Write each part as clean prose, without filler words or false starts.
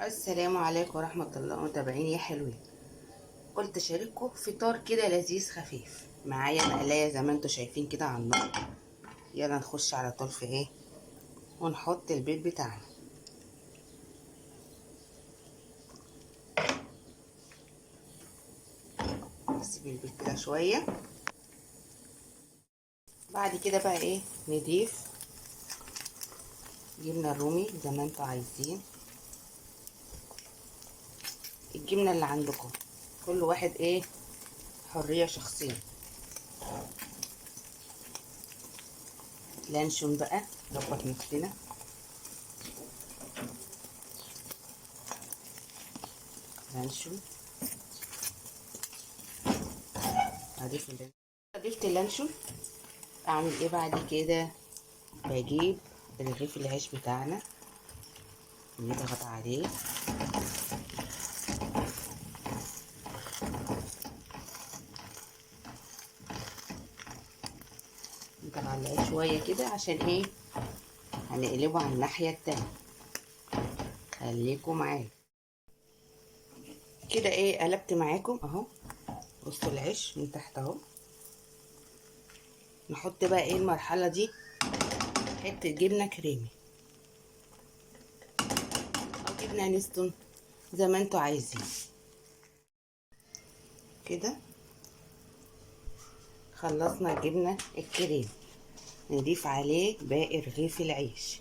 السلام عليكم ورحمة الله متابعين يا حلوين. قلت اشارككم فطار كده لذيذ خفيف. معايا مقلاية زي ما انتوا شايفين كده على النار. يلا نخش على طول في ايه ونحط البيض بتاعنا. نسيب البيض كده شوية. بعد كده بقى ايه نضيف جبنة الرومي زي ما انتوا عايزين، الجبنة اللي عندكم، كل واحد ايه حرية شخصية. لانشون بقى نظبط نفسنا. لانشون ضفت اللانشون. اعمل ايه بعد كده؟ بجيب رغيف العيش بتاعنا نضغط عليه، نضغط عليه شويه كده عشان ايه هنقلبه على الناحيه التانية. خليكم معايا كده. ايه قلبت معاكم اهو. بصوا العيش من تحت اهو. نحط بقى ايه المرحله دي حته جبنه كريمي او جبنه نستون زي ما انتوا عايزين كده. خلصنا الجبنه الكريمي، نضيف عليه باقي رغيف العيش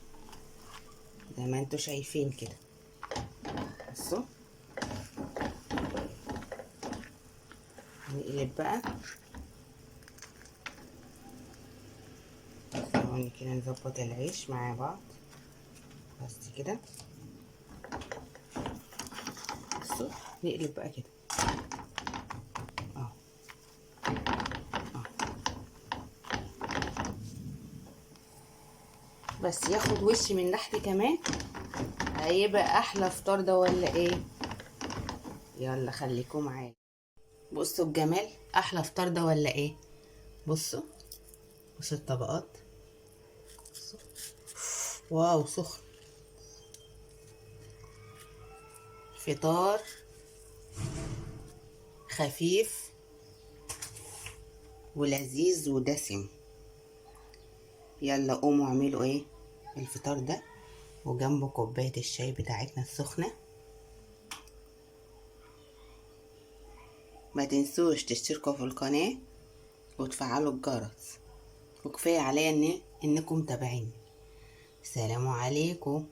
زي ما انتوا شايفين كده. بصوا هنقلب بقى ثواني كده، نظبط العيش مع بعض بس كده. بصوا نقلب بقى كده اهو اهو، بس ياخد وش من تحت كمان هيبقى احلى فطار ده ولا ايه؟ يلا خليكم معايا. بصوا الجمال، احلى فطار ده ولا ايه؟ بصوا بصوا الطبقات. بصوا. واو سخن. فطار خفيف ولذيذ ودسم. يلا قوموا اعملوا ايه الفطار ده وجنبه كوبايه الشاي بتاعتنا السخنه. ما تنسوش تشتركوا في القناه وتفعلوا الجرس، وكفايه عليا انكم متابعيني. سلام عليكم.